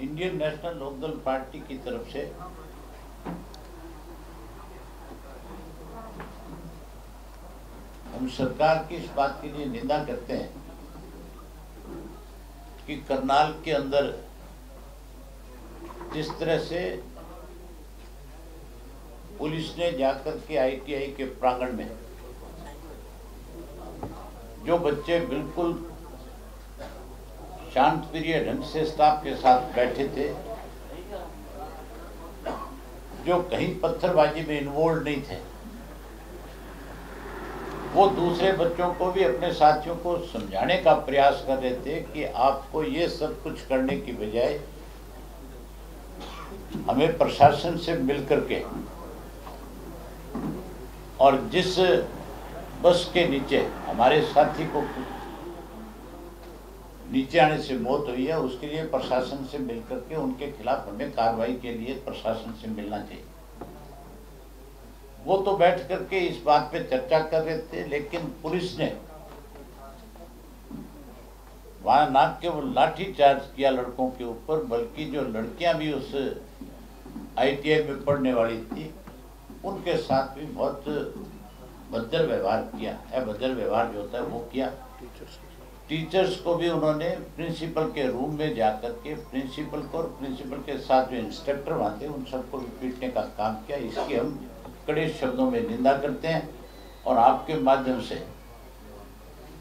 Indian national Lokdal party की तरफ से हम सरकार की इस बात के लिए निंदा करते हैं कि करनाल के अंदर जिस तरह से पुलिस ने जाकर के आईटीआई के प्रांगण में जो बच्चे बिल्कुल शांत प्रिय ढंग से स्टाफ के साथ बैठे थे, जो कहीं पत्थरबाजी में इन्वॉल्व नहीं थे, वो दूसरे बच्चों को भी अपने साथियों को समझाने का प्रयास कर रहे थे कि आपको ये सब कुछ करने की बजाय हमें प्रशासन से मिलकर के और जिस बस के नीचे हमारे साथी को नीचे आने से मौत हुई है, उसके लिए प्रशासन से मिलकर के उनके खिलाफ हमें कार्रवाई के लिए प्रशासन से मिलना चाहिए। वो तो बैठ करके इस बात पे चर्चा कर रहे थे, लेकिन पुलिस ने वहां ना केवल लाठी चार्ज किया लड़कों के ऊपर, बल्कि जो लड़कियां भी उस आईटीआई में पढ़ने वाली थी उनके साथ भी बहुत भद्र व्यवहार किया है। भद्र व्यवहार जो होता है वो किया। टीचर्स को भी उन्होंने प्रिंसिपल के रूम में जाकर के प्रिंसिपल को और प्रिंसिपल के साथ जो इंस्ट्रक्टर वहाँ थे उन सबको भी पीटने का काम किया। इसकी हम कड़े शब्दों में निंदा करते हैं और आपके माध्यम से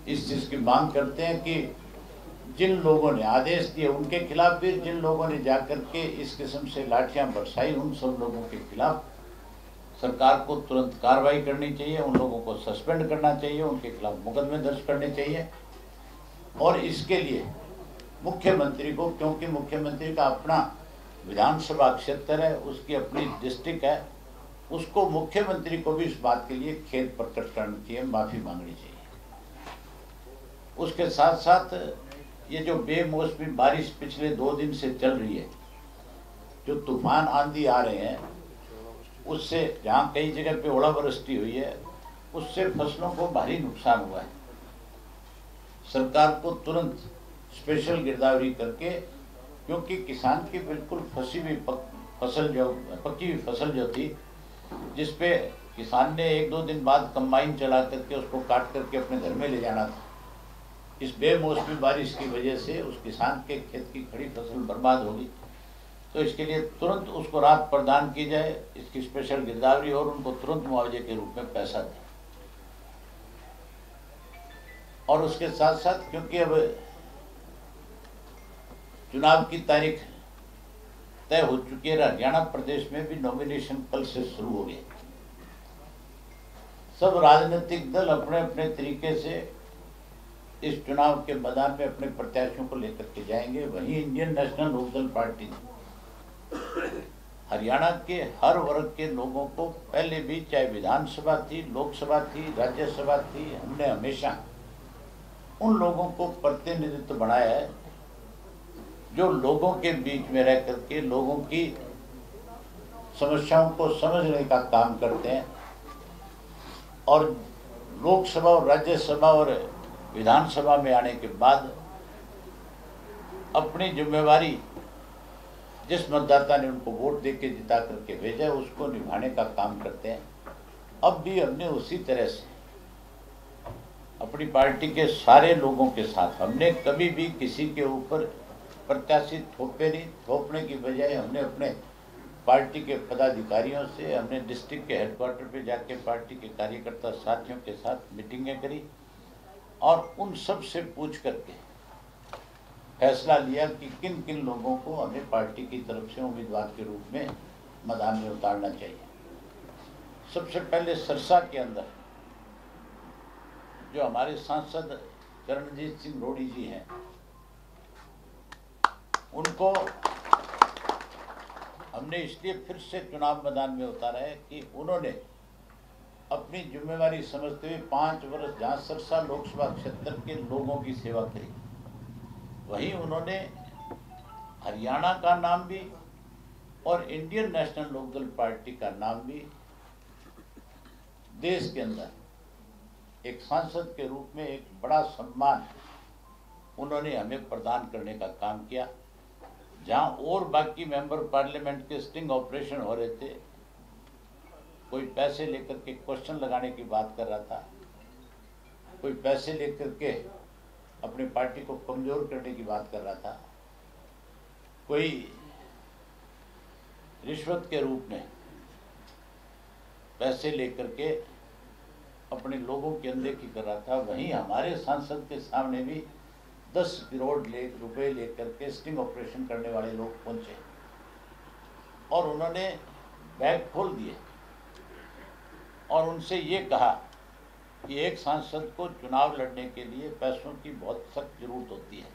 इस चीज़ की मांग करते हैं कि जिन लोगों ने आदेश दिए उनके खिलाफ भी, जिन लोगों ने जाकर के इस किस्म से लाठियां बरसाई, उन सब लोगों के खिलाफ सरकार को तुरंत कार्रवाई करनी चाहिए। उन लोगों को सस्पेंड करना चाहिए, उनके खिलाफ मुकदमे दर्ज करने चाहिए। और इसके लिए मुख्यमंत्री को, क्योंकि मुख्यमंत्री का अपना विधानसभा क्षेत्र है, उसकी अपनी डिस्ट्रिक्ट है, उसको मुख्यमंत्री को भी इस बात के लिए खेद प्रकट करनी चाहिए, माफ़ी मांगनी चाहिए। उसके साथ साथ ये जो बेमौसमी बारिश पिछले 2 दिन से चल रही है, जो तूफान आंधी आ रहे हैं, उससे जहाँ कई जगह पे ओलावृष्टि हुई है, उससे फसलों को भारी नुकसान हुआ है। सरकार को तुरंत स्पेशल गिरदावरी करके, क्योंकि किसान की बिल्कुल फंसी हुई पक्की हुई फसल जो थी, जिसपे किसान ने 1-2 दिन बाद कंबाइन चला करके उसको काट करके अपने घर में ले जाना था, इस बेमौसमी बारिश की वजह से उस किसान के खेत की खड़ी फसल बर्बाद होगी। तो इसके लिए तुरंत उसको राहत प्रदान की जाए, इसकी स्पेशल गिरदावरी और उनको तुरंत मुआवजे के रूप में पैसा दें। और उसके साथ साथ क्योंकि अब चुनाव की तारीख तय हो चुकी है, हरियाणा प्रदेश में भी नॉमिनेशन कल से शुरू हो गए। सब राजनीतिक दल अपने अपने तरीके से इस चुनाव के मैदान में अपने प्रत्याशियों को लेकर के जाएंगे। वहीं Indian national Lokdal party Haryana के हर वर्ग के लोगों को पहले भी, चाहे विधानसभा थी, लोकसभा थी, राज्यसभा थी, हमने हमेशा उन लोगों को प्रतिनिधित्व बनाया है जो लोगों के बीच में रह करके लोगों की समस्याओं को समझने का काम करते हैं और लोकसभा और राज्यसभा और विधानसभा में आने के बाद अपनी जिम्मेवारी जिस मतदाता ने उनको वोट देके जिता करके भेजा उसको निभाने का काम करते हैं। अब भी हमने उसी तरह से अपनी पार्टी के सारे लोगों के साथ, हमने कभी भी किसी के ऊपर प्रत्याशी थोपे नहीं। थोपने की बजाय हमने अपने पार्टी के पदाधिकारियों से, हमने डिस्ट्रिक्ट के हेडक्वार्टर पे जाके पार्टी के कार्यकर्ता साथियों के साथ मीटिंगें करी और उन सब से पूछ करके फैसला लिया कि किन किन लोगों को हमें पार्टी की तरफ से उम्मीदवार के रूप में मैदान में उतारना चाहिए। सबसे पहले सिरसा के अंदर जो हमारे सांसद चरणजीत सिंह रोड़ी जी हैं, उनको हमने इसलिए फिर से चुनाव मैदान में उतारा है कि उन्होंने अपनी जिम्मेवारी समझते हुए 5 वर्ष जहाँ सिरसा लोकसभा क्षेत्र के लोगों की सेवा करी, वहीं उन्होंने हरियाणा का नाम भी और इंडियन नेशनल लोकदल पार्टी का नाम भी देश के अंदर एक सांसद के रूप में एक बड़ा सम्मान उन्होंने हमें प्रदान करने का काम किया। जहां और बाकी मेंबर पार्लियामेंट के स्टिंग ऑपरेशन हो रहे थे, कोई पैसे लेकर के क्वेश्चन लगाने की बात कर रहा था, कोई पैसे लेकर के अपनी पार्टी को कमजोर करने की बात कर रहा था, कोई रिश्वत के रूप में पैसे लेकर के अपने लोगों की अनदेखी कर रहा था। वहीं हमारे सांसद के सामने भी 10 करोड़ रुपए लेकर के स्टिंग ऑपरेशन करने वाले लोग पहुंचे और उन्होंने बैग खोल दिए और उनसे ये कहा कि एक सांसद को चुनाव लड़ने के लिए पैसों की बहुत सख्त जरूरत होती है।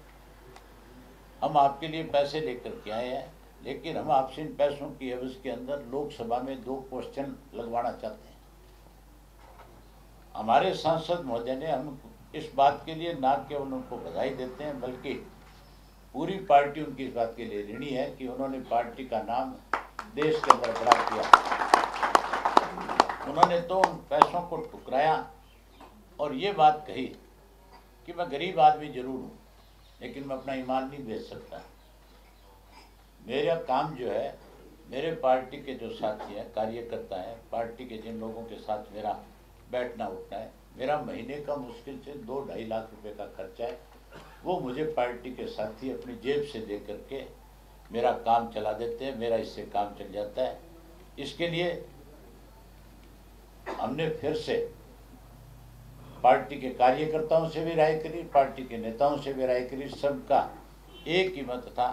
हम आपके लिए पैसे लेकर के आए हैं, लेकिन हम आपसे इन पैसों की एवज के अंदर लोकसभा में 2 क्वेश्चन लगवाना चाहते हैं। हमारे सांसद महोदय ने हम इस बात के लिए ना केवल उनको बधाई देते हैं, बल्कि पूरी पार्टी उनकी इस बात के लिए ऋणी है कि उन्होंने पार्टी का नाम देश के अंदर बड़ा किया। उन्होंने तो उन पैसों को ठुकराया और ये बात कही कि मैं गरीब आदमी जरूर हूँ, लेकिन मैं अपना ईमान नहीं बेच सकता। मेरा काम जो है, मेरे पार्टी के जो साथी हैं, कार्यकर्ता हैं, पार्टी के जिन लोगों के साथ मेरा बैठना उठना है, मेरा महीने का मुश्किल से 2-2.5 लाख रुपए का खर्चा है, वो मुझे पार्टी के साथी अपनी जेब से दे करके मेरा काम चला देते हैं, मेरा इससे काम चल जाता है। इसके लिए हमने फिर से पार्टी के कार्यकर्ताओं से भी राय करी, पार्टी के नेताओं से भी राय करी। सबका एक ही मत था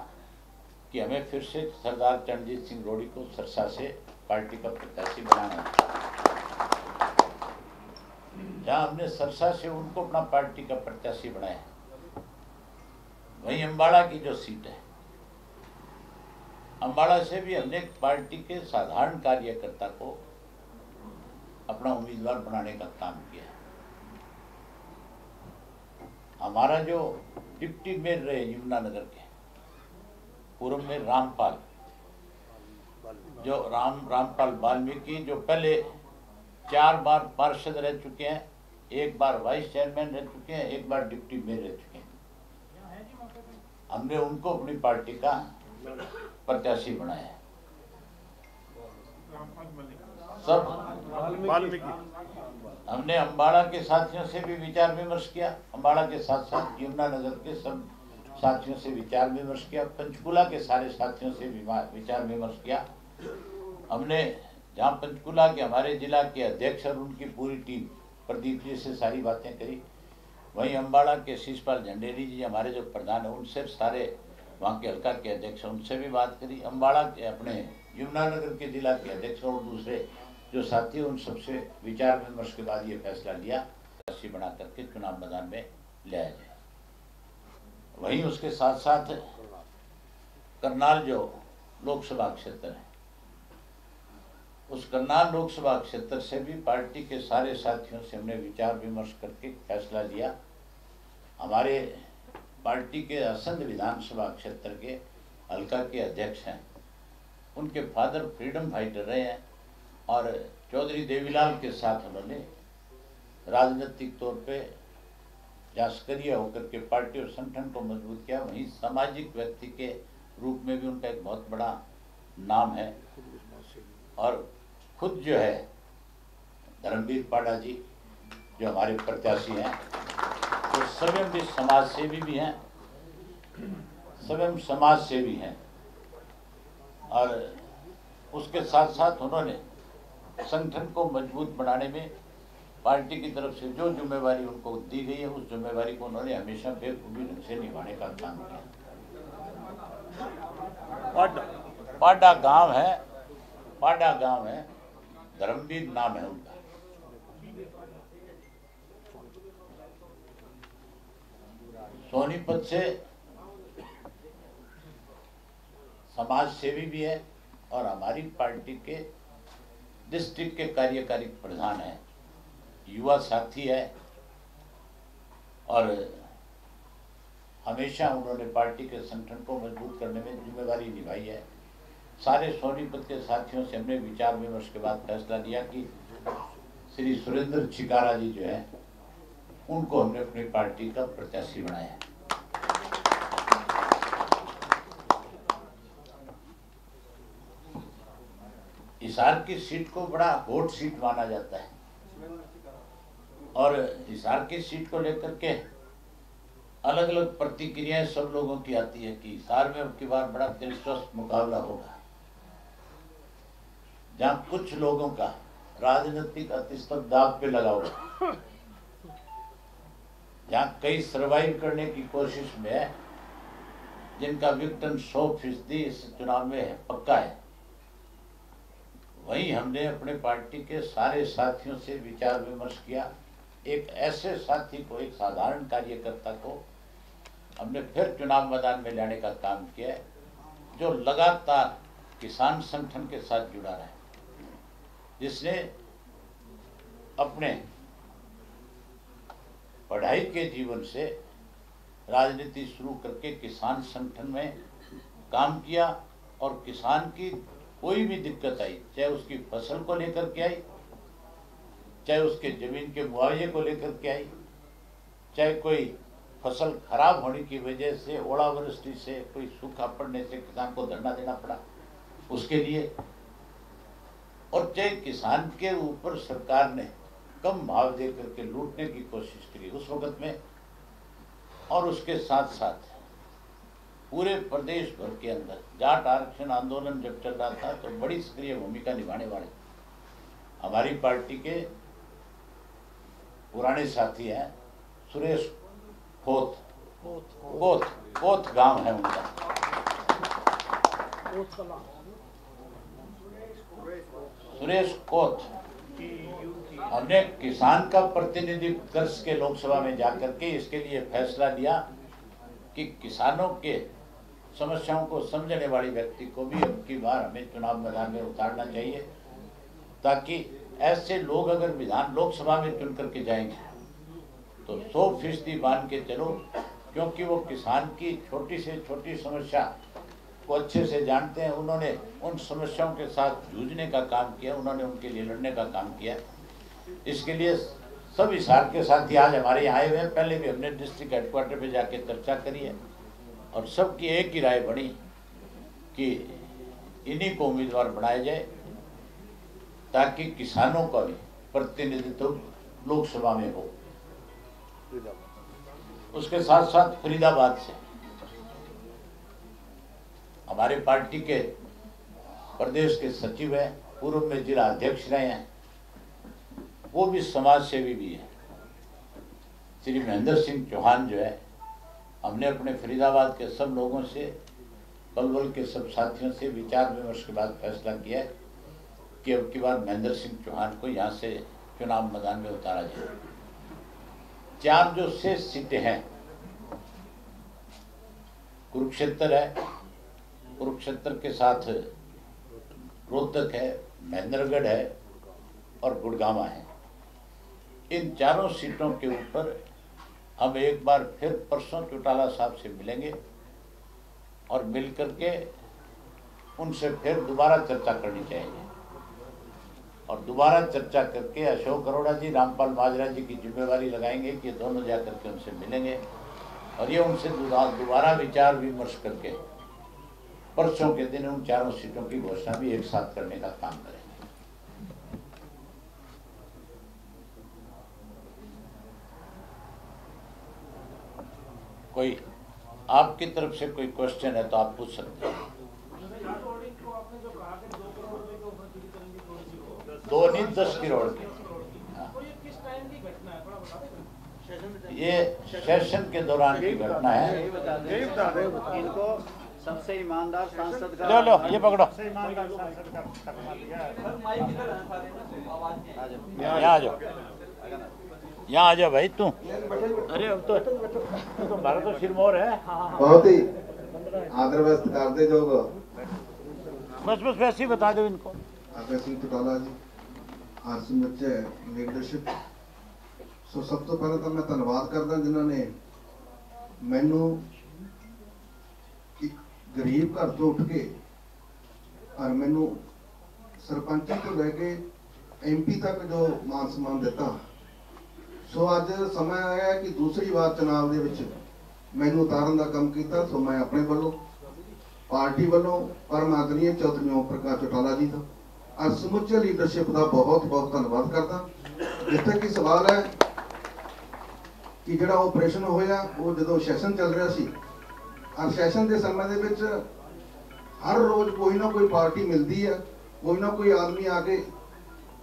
कि हमें फिर से सरदार चरणजीत सिंह रोड़ी को सरसा से पार्टी का प्रत्याशी बनाना है। जहां हमने सरसा से उनको अपना पार्टी का प्रत्याशी बनाया, वहीं अम्बाड़ा की जो सीट है, अम्बाड़ा से भी हमने पार्टी के साधारण कार्यकर्ता को अपना उम्मीदवार बनाने का काम किया। हमारा जो डिप्टी मेयर रहे यमुनानगर के पूर्व में रामपाल वाल्मीकि, जो पहले 4 बार पार्षद रह चुके हैं, 1 बार वाइस चेयरमैन रह चुके हैं, 1 बार डिप्टी मेयर रह चुके हैं। हमने उनको अपनी पार्टी का प्रत्याशी बनाया है। हमने अम्बाड़ा के साथियों से भी विचार विमर्श किया, अम्बाड़ा के साथ साथ यमुनानगर के सब साथियों से विचार विमर्श किया, पंचकुला के सारे साथियों से विचार विमर्श किया। हमने जहाँ पंचकुला के हमारे जिला के अध्यक्ष और उनकी पूरी टीम प्रदीप जी से सारी बातें करी, वहीं अम्बाड़ा के शीशपाल झंडेरी जी हमारे जो प्रधान है, उनसे सारे वहाँ के हल्का के अध्यक्ष उनसे भी बात करी। अम्बाड़ा के अपने यमुनानगर के जिला के अध्यक्ष और दूसरे जो साथी, उन सबसे विचार विमर्श के बाद ये फैसला लिया प्रत्याशी बना करके चुनाव मैदान में लाया जाए। वहीं उसके साथ साथ करनाल जो लोकसभा क्षेत्र है, उस करनाल लोकसभा क्षेत्र से भी पार्टी के सारे साथियों से हमने विचार विमर्श करके फैसला लिया। हमारे पार्टी के असंध विधानसभा क्षेत्र के हल्का के अध्यक्ष हैं, उनके फादर फ्रीडम फाइटर रहे हैं और चौधरी देवीलाल के साथ उन्होंने राजनीतिक तौर पे जहाँ सक्रिय होकर के पार्टी और संगठन को मजबूत किया, वहीं सामाजिक व्यक्ति के रूप में भी उनका एक बहुत बड़ा नाम है। और खुद जो है धर्मवीर पाड़ा जी जो हमारे प्रत्याशी हैं, वो स्वयं भी समाज सेवी भी हैं, स्वयं समाज सेवी हैं, और उसके साथ साथ उन्होंने संगठन को मजबूत बनाने में पार्टी की तरफ से जो जिम्मेवारी उनको दी गई है, उस जिम्मेवारी को उन्होंने हमेशा बेखूबी ढंग से निभाने का काम किया। पाडा गांव है, धर्मवीर नाम है उनका। सोनीपत से समाज सेवी भी है और हमारी पार्टी के डिस्ट्रिक्ट के कार्यकारी प्रधान है, युवा साथी है, और हमेशा उन्होंने पार्टी के संगठन को मजबूत करने में जिम्मेवारी निभाई है। सारे सोनीपत के साथियों से हमने विचार विमर्श के बाद फैसला लिया कि श्री सुरेंद्र छिकारा जी जो है, उनको हमने अपनी पार्टी का प्रत्याशी बनाया है। हिसार की सीट को बड़ा हॉट सीट माना जाता है और हिसार की सीट को लेकर के अलग अलग प्रतिक्रियाएं सब लोगों की आती है कि हिसार में अब की बार बड़ा दिलचस्प मुकाबला होगा, जहां कुछ लोगों का राजनीतिक अस्तित्व दांव पे लगा हुआ, जहां कई सर्वाइव करने की कोशिश में है, जिनका विघटन 100% इस चुनाव में पक्का है। वहीं हमने अपने पार्टी के सारे साथियों से विचार विमर्श किया। एक ऐसे साथी को, एक साधारण कार्यकर्ता को हमने फिर चुनाव मैदान में लाने का काम किया है, जो लगातार किसान संगठन के साथ जुड़ा रहा है, जिसने अपने पढ़ाई के जीवन से राजनीति शुरू करके किसान संगठन में काम किया और किसान की कोई भी दिक्कत आई, चाहे उसकी फसल को लेकर के आई, चाहे उसके जमीन के मुआवजे को लेकर के आई, चाहे कोई फसल खराब होने की वजह से, ओलावृष्टि से, कोई सूखा पड़ने से किसान को धरना देना पड़ा उसके लिए, और चाहे किसान के ऊपर सरकार ने कम भाव दे करके लूटने की कोशिश करी उस वक्त में, और उसके साथ साथ पूरे प्रदेश भर के अंदर जाट आरक्षण आंदोलन जब चल रहा था तो बड़ी सक्रिय भूमिका निभाने वाले हमारी पार्टी के पुराने साथी हैं सुरेश कोथ गांव है उनका, सुरेश कोथ। हमने किसान का प्रतिनिधित्व कर के लोकसभा में जाकर के इसके लिए फैसला लिया कि किसानों के समस्याओं को समझने वाली व्यक्ति को भी अब की बार हमें चुनाव मैदान में उतारना चाहिए, ताकि ऐसे लोग अगर लोकसभा में चुन करके जाएंगे तो 100% मान के चलो, क्योंकि वो किसान की छोटी से छोटी समस्या को अच्छे से जानते हैं। उन्होंने उन समस्याओं के साथ जूझने का काम किया, उन्होंने उनके लिए लड़ने का काम किया। इसके लिए सब हिसार के साथी आज हमारे यहाँ आए हुए हैं। पहले भी हमने डिस्ट्रिक्ट हेडक्वार्टर पे जाके चर्चा करी है और सबकी एक ही राय बनी कि इन्हीं को उम्मीदवार बनाया जाए, ताकि किसानों का भी प्रतिनिधित्व लोकसभा में हो। उसके साथ साथ फरीदाबाद से हमारे पार्टी के प्रदेश के सचिव हैं, पूर्व में जिला अध्यक्ष रहे हैं, वो भी समाज सेवी भी है, श्री महेंद्र सिंह चौहान जो है। हमने अपने फरीदाबाद के सब लोगों से, पलवल के सब साथियों से विचार विमर्श के बाद फैसला किया है कि अब की बार महेंद्र सिंह चौहान को यहाँ से चुनाव मैदान में उतारा जाए। 4 जो शेष सीटें हैं, कुरुक्षेत्र है, कुरुक्षेत्र के साथ रोहतक है, महेंद्रगढ़ है और गुड़गामा है। इन 4 सीटों के ऊपर हम एक बार फिर परसों चौटाला साहब से मिलेंगे और मिलकर के उनसे फिर दोबारा चर्चा करनी चाहिए, और दोबारा चर्चा करके अशोक अरोड़ा जी, रामपाल माजरा जी की जिम्मेवारी लगाएंगे कि दोनों जाकर के उनसे मिलेंगे और ये उनसे दोबारा विचार विमर्श करके परसों के दिन उन 4 सीटों की घोषणा भी एक साथ करने का काम करेंगे। कोई आपकी तरफ से कोई क्वेश्चन है तो आप पूछ सकते हैं। 2 नहीं 10 करोड़ की। ये सेशन के दौरान की घटना है। इनको सबसे ईमानदार सांसद का लो ये पकड़ो, यहाँ आ जाओ, यहाँ आ जाओ भाई तू। अरे अब तो तुम्हारा तो सिरमौर है। बहुत ही आदर व्यस्त करते जो बस वैसे ही बता दो इनको। आगे सिंह चौटाला जी, आरसी बच्चे लीडरशिप। सो सब तो पहले तो मैं धन्यवाद करदा जिन्होंने मैनू एक गरीब घर तो उठ के और मैनू सरपंची तो लैके MP तक जो मान सम्मान दिता। सो अज समय आया कि दूसरी बार चुनाव दे विच मैनू उतारन का काम किया। सो मैं अपने वालों पार्टी वालों परम आदरणीय चौधरी ओम प्रकाश चौटाला जी का और समुचे लीडरशिप का बहुत बहुत धन्यवाद करता। जिथे कि सवाल है कि जो ऑपरेशन होया वो जो सैशन चल रहा सी और सैशन के समय दे विच हर रोज़ कोई ना कोई पार्टी मिलती है, कोई ना कोई आदमी आके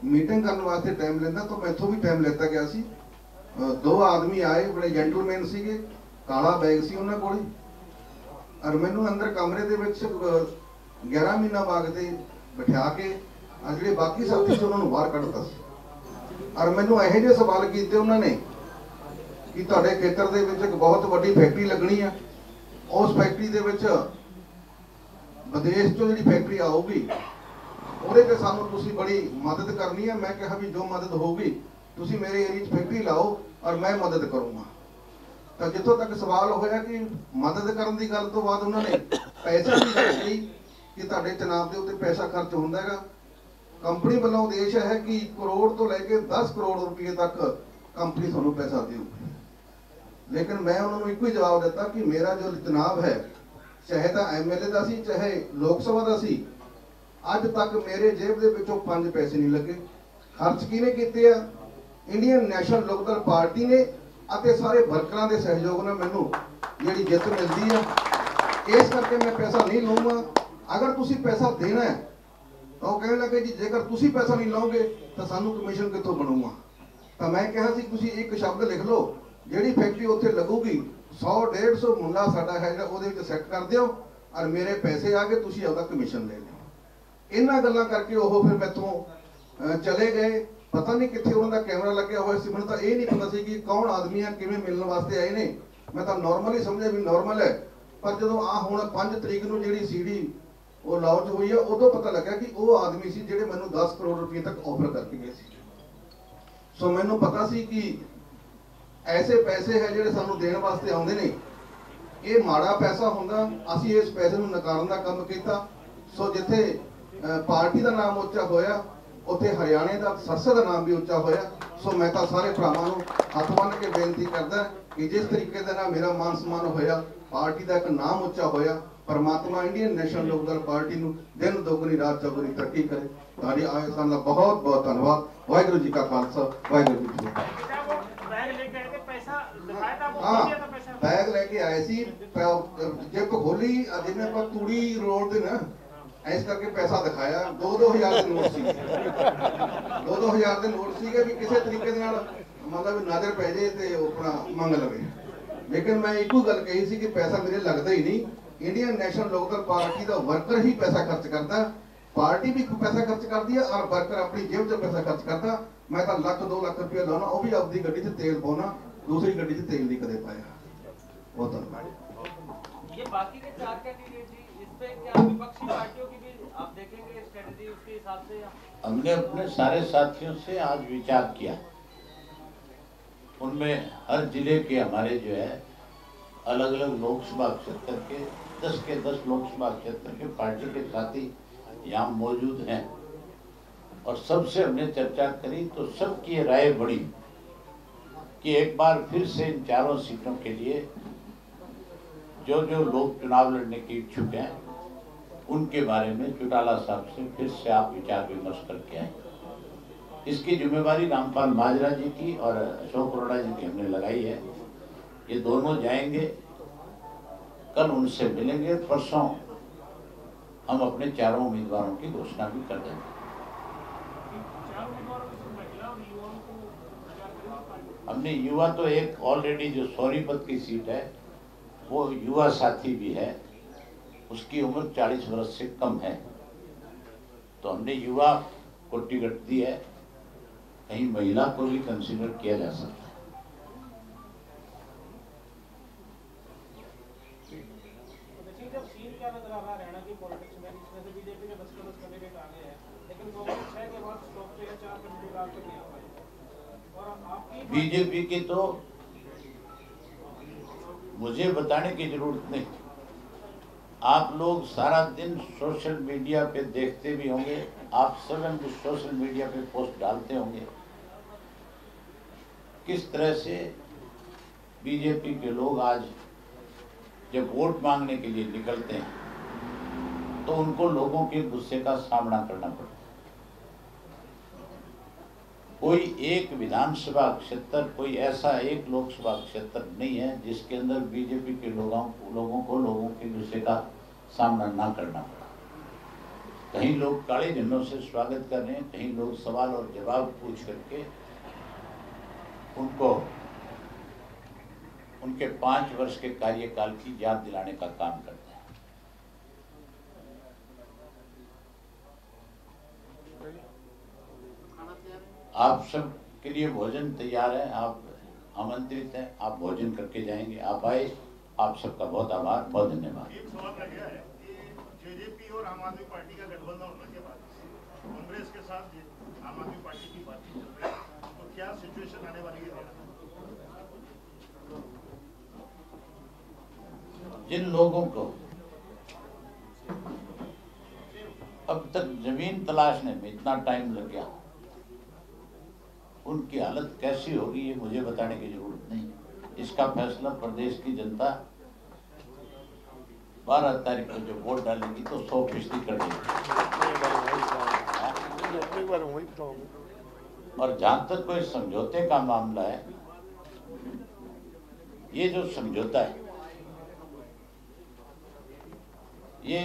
मीटिंग करने वास्ते टाइम लेंदा। तो मैथों भी टाइम लेता गया सी। दो आदमी आए, बड़े जेंटलमैन सीगे, काला बैग सी उन्हां कोल और मैनू अंदर कमरे दे विच 11 महीना बाग ते बिठा के जिहड़े बाकी साथी सी उन्होंने बाहर कढ़ता सी और मैनू इहो जिहे सवाल कीते उन्होंने कि तुहाडे खेतर दे विच एक बहुत वड्डी फैक्ट्री लगनी है, उस फैक्ट्री दे विच विदेश चों जिहड़ी फैक्ट्री आऊगी ਉਹਦੇ ਤੇ ਸਾਨੂੰ ਤੁਸੀਂ बड़ी मदद करनी है। मैं कहा भी जो मदद होगी ਤੁਸੀਂ मेरे एरिया फैक्ट्री लाओ और मैं मदद करूँगा। तो जितों तक सवाल होया कि मदद करने की गल तो बाद उन्होंने पैसा भी दस दी कि तुहाडे चुनाव के उत्ते पैसा खर्च होंदा हैगा। कंपनी वालों उद्देश है कि 1 करोड़ तो लैके 10 करोड़ रुपये तक कंपनी तुहानूं पैसा देगी। लेकिन मैं उन्होंने एक ही जवाब दिता कि मेरा जो चुनाव है चाहे तो MLA का सी चाहे लोक सभा का सी, अज तक मेरे जेब के विचों 5 पैसे नहीं लगे। खर्च किने कीते आ? इंडियन नैशनल लोकदल पार्टी ने अते सारे वर्करां दे सहयोग नाल मैनूं जिहड़ी जित मिलदी है। इस करके मैं पैसा नहीं लूँगा। अगर तुसी पैसा देना है तो कहने लगे जी जेकर तुसी पैसा नहीं लाओगे तो सानू कमीशन कितों बनूगा। तो मैं कहा सी तुसी एक शब्द लिख लो, जिहड़ी फैक्ट्री उत्थे लगूगी 100-150 मुंडा साडा है जिहड़ा उहदे विच सैट कर दिओ और मेरे पैसे आ गए, तुसी आपदा कमीशन ले लिओ। इन्हां गल्लां करके वो फिर मैथों चले गए। पता नहीं कित्थे उन्हां दा कैमरा लग्या होया सी, मैनूं तां इह नहीं पता सी कि कौन आदमी है, किवें मिलण वास्ते आए ने। मैं तां नॉर्मली समझिया भी नॉर्मल है, पर जदों आ हुण 5 तरीक नूं जिहड़ी CD वो लॉन्च हुई है उदों पता लग्या कि वो आदमी सी जिहड़े मैनूं 10 करोड़ रुपये तक ऑफर करके गए सी। सो मैनूं पता सी कि ऐसे पैसे है जिहड़े सानूं देण वास्ते आउंदे ने, ये माड़ा पैसा हुंदा। असीं इस पैसे नूं नकारण दा काम कीता। सो जिथे पार्टी का नाम उच्चा होया उत्थे हरियाणे का सरसा का नाम भी उच्चा होया। सो मैं तो सारे भरावां नूं हथ बन के बेनती करदा कि जिस तरीके दे नाल मेरा मान सम्मान होया, पार्टी का एक नाम उच्चा होया, परमात्मा इंडियन नैशनल लोकदल पार्टी नूं दिन दोगुनी रात चौगुनी तरक्की करे। तुहाडी आए सन दा बहुत बहुत धन्नवाद। वाहिगुरू जी का खालसा, वाहिगुरू जी की फतेह। हाँ, बैग लेके आए सी, जेब खोली जिवें आपां तूड़ी रोलदे ना इस करके पैसा दिखाया। 2-2 हज़ार के नोट सी, 2-2 हज़ार के नोट सीगे भी किसी तरीके दे नाल मतलब नजर पै जाए तो अपना मंग लवे। लेकिन मैं एक ही गल कही सी कि पैसा मेरे लगता ही नहीं। इंडियन नैशनल लोकदल पार्टी का वर्कर ही पैसा खर्च करता, पार्टी भी पैसा खर्च करती है और वर्कर अपनी जेब से पैसा खर्च करता। मैं तो 1-2 लाख रुपया लाना, वो भी अपनी गड्डी से तेल पाना, दूसरी गड्डी से तेल नहीं कदे पाया। बहुत धन्यवाद। ये बाकी के 4 कैंडिडेट जी, इस पे क्या विपक्षी पार्टियों की भी आप देखेंगे स्ट्रेटजी उसके हिसाब से? हमने अपने सारे साथियों से आज विचार किया। उनमें हर जिले के हमारे जो है अलग अलग लोकसभा क्षेत्र के 10 के 10 लोकसभा क्षेत्र के पार्टी के साथी यहाँ मौजूद हैं और सबसे हमने चर्चा करी। तो सबकी राय बढ़ी कि एक बार फिर से इन 4 सीटों के लिए जो जो लोग चुनाव लड़ने के इच्छुक हैं उनके बारे में चौटाला साहब से फिर से आप विचार विमर्श करके आए। इसकी जिम्मेवारी रामपाल माजरा जी की और अशोक अरोड़ा जी की हमने लगाई है। ये दोनों जाएंगे, कल उनसे मिलेंगे, परसों हम अपने 4 उम्मीदवारों की घोषणा भी कर देंगे। हमने युवा तो एक ऑलरेडी जो सोनीपत की सीट है वो युवा साथी भी है, उसकी उम्र 40 वर्ष से कम है, तो हमने युवा को टिकट दी है। कहीं महिला को भी कंसीडर किया जा सकता है। जब सीन क्या नजर आ रहा है हरियाणा की पॉलिटिक्स में, इसमें से बीजेपी के 10 के 10 कैंडिडेट आगे हैं, लेकिन कांग्रेस 6 के बाद स्टॉप पे 4 कैंडिडेट आज तक नहीं आ पाए। और आपकी बीजेपी की तो मुझे बताने की जरूरत नहीं, आप लोग सारा दिन सोशल मीडिया पे देखते भी होंगे, आप स्वयं भी सोशल मीडिया पे पोस्ट डालते होंगे किस तरह से बीजेपी के लोग आज जब वोट मांगने के लिए निकलते हैं तो उनको लोगों के गुस्से का सामना करना पड़ता है। कोई एक विधानसभा क्षेत्र, कोई ऐसा एक लोकसभा क्षेत्र नहीं है जिसके अंदर बीजेपी के लोगों के गुस्से का सामना ना करना पड़ा। कहीं लोग काले झंडों से स्वागत कर रहे हैं, कहीं लोग सवाल और जवाब पूछ करके उनको उनके 5 वर्ष के कार्यकाल की याद दिलाने का काम करते हैं। आप सब के लिए भोजन तैयार है, आप आमंत्रित हैं, आप भोजन करके जाएंगे। आप आए, आप सबका बहुत आभार, बहुत धन्यवाद। एक सवाल रह गया है कि जेजेपी और आम आदमी पार्टी का गठबंधन होने के बाद कांग्रेस के साथ आम आदमी पार्टी की बातचीत चल रही है, तो क्या सिचुएशन आने वाली है? जिन लोगों को अब तक जमीन तलाशने में इतना टाइम लग गया, उनकी हालत कैसी होगी ये मुझे बताने की जरूरत नहीं। इसका फैसला प्रदेश की जनता 12 तारीख को जो वोट डालेगी तो 100% कर देगी। और जहां तक कोई समझौते का मामला है, ये जो समझौता है ये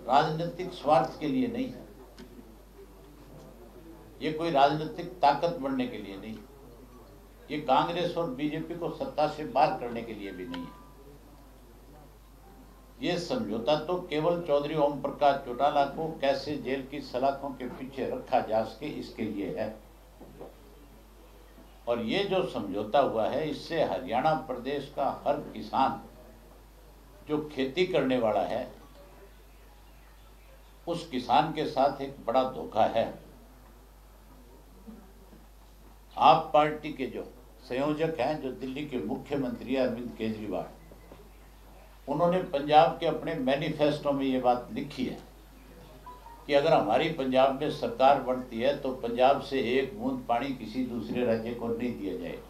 राजनीतिक स्वार्थ के लिए नहीं है, ये कोई राजनीतिक ताकत बढ़ने के लिए नहीं, ये कांग्रेस और बीजेपी को सत्ता से बाहर करने के लिए भी नहीं है। ये समझौता तो केवल चौधरी ओम प्रकाश चौटाला को कैसे जेल की सलाखों के पीछे रखा जा सके इसके लिए है। और ये जो समझौता हुआ है इससे हरियाणा प्रदेश का हर किसान जो खेती करने वाला है उस किसान के साथ एक बड़ा धोखा है। आप पार्टी के जो संयोजक हैं, जो दिल्ली के मुख्यमंत्री अरविंद केजरीवाल, उन्होंने पंजाब के अपने मैनिफेस्टो में ये बात लिखी है कि अगर हमारी पंजाब में सरकार बनती है तो पंजाब से एक बूंद पानी किसी दूसरे राज्य को नहीं दिया जाएगा।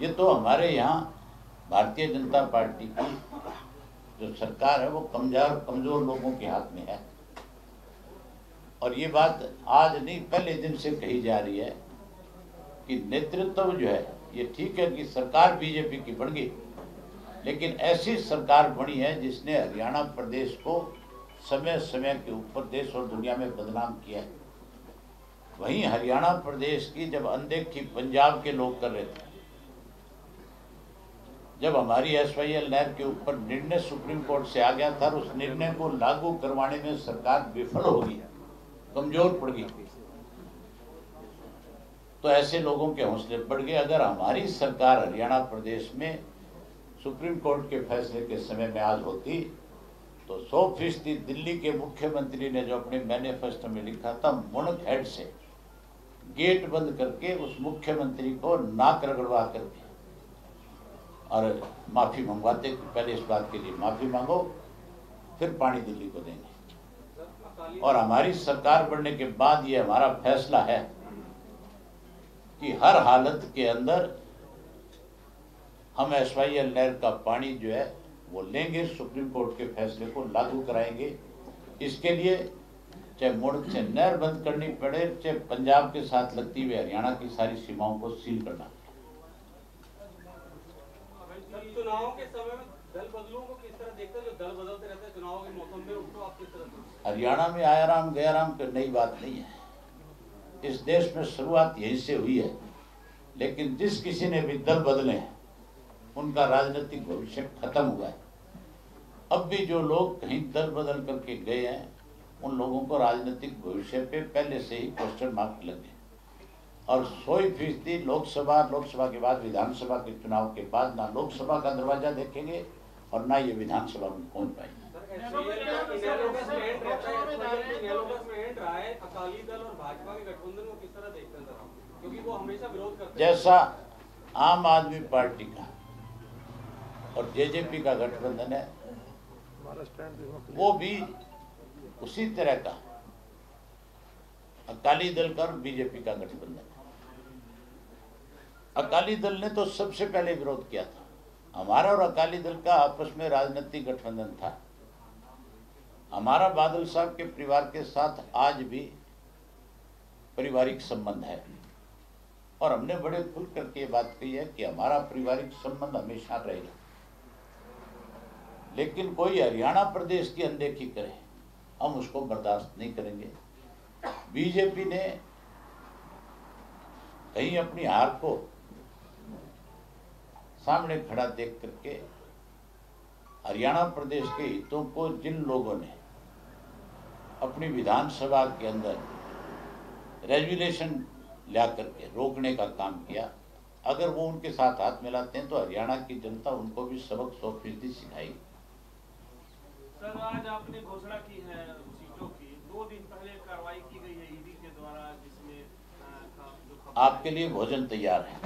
ये तो हमारे यहाँ भारतीय जनता पार्टी की जो सरकार है वो कमजोर लोगों के हाथ में है। और ये बात आज नहीं पहले दिन से कही जा रही है कि नेतृत्व जो है, ये ठीक है कि सरकार बीजेपी की बन गई, लेकिन ऐसी सरकार बनी है जिसने हरियाणा प्रदेश को समय समय के ऊपर देश और दुनिया में बदनाम किया है। वहीं हरियाणा प्रदेश की जब अनदेखी पंजाब के लोग कर रहे थे, जब हमारी SYL नहर के ऊपर निर्णय सुप्रीम कोर्ट से आ गया था और उस निर्णय को लागू करवाने में सरकार विफल हो गई, कमजोर पड़ गई, तो ऐसे लोगों के हौसले बढ़ गए। अगर हमारी सरकार हरियाणा प्रदेश में सुप्रीम कोर्ट के फैसले के समय में आज होती तो 100% दिल्ली के मुख्यमंत्री ने जो अपने मैनिफेस्टो में लिखा था, मुनक हेड से गेट बंद करके उस मुख्यमंत्री को नाक रगड़वा करके और माफी मंगवाते कि पहले इस बात के लिए माफी मांगो, फिर पानी दिल्ली को देंगे। और हमारी सरकार बनने के बाद ये हमारा फैसला है कि हर हालत के अंदर हम SYL नहर का पानी जो है वो लेंगे, सुप्रीम कोर्ट के फैसले को लागू कराएंगे। इसके लिए चाहे मुड़ से नहर बंद करनी पड़े, चाहे पंजाब के साथ लगती हुई हरियाणा की सारी सीमाओं को सील करना। चुनाव के समय में दल बदलूं को किस तरह देखते हैं? जो दल बदलते रहते हैं चुनाव के मौसम में, उसको आप किस तरह? हरियाणा में आया राम गया राम कोई नई बात नहीं है। इस देश में शुरुआत यहीं से हुई है, लेकिन जिस किसी ने भी दल बदले हैं उनका राजनीतिक भविष्य खत्म हुआ है। अब भी जो लोग कहीं दल बदल करके गए हैं उन लोगों को राजनीतिक भविष्य पे पहले से ही क्वेश्चन मार्क लग गए। और 100% लोकसभा के बाद विधानसभा के चुनाव के बाद ना लोकसभा का दरवाजा देखेंगे और ना ये विधानसभा में पहुंच पाएंगे। अकाली दल और भाजपा के गठबंधन को किस तरह देखते हैं आप? क्योंकि वो हमेशा विरोध करते हैं। जैसा आम आदमी पार्टी का और जेजेपी का गठबंधन है, वो भी उसी तरह का अकाली दल का और बीजेपी का गठबंधन है। अकाली दल ने तो सबसे पहले विरोध किया था। हमारा और अकाली दल का आपस में राजनीतिक गठबंधन था। हमारा बादल साहब के परिवार के साथ आज भी पारिवारिक संबंध है और हमने बड़े खुल करके ये बात कही है कि हमारा पारिवारिक संबंध हमेशा रहेगा, लेकिन कोई हरियाणा प्रदेश की अनदेखी करे हम उसको बर्दाश्त नहीं करेंगे। बीजेपी ने कहीं अपनी हार को सामने खड़ा देख करके हरियाणा प्रदेश के हितों को जिन लोगों ने अपनी विधानसभा के अंदर रेजुलेशन ला करके रोकने का काम किया, अगर वो उनके साथ हाथ मिलाते हैं तो हरियाणा की जनता उनको भी सबक 100% सिखाएगी। सर, आज आपने घोषणा की है सीटों की, 2 दिन पहले कार्रवाई की गई है ईडी के द्वारा, जिसमें आपके लिए भोजन तैयार है।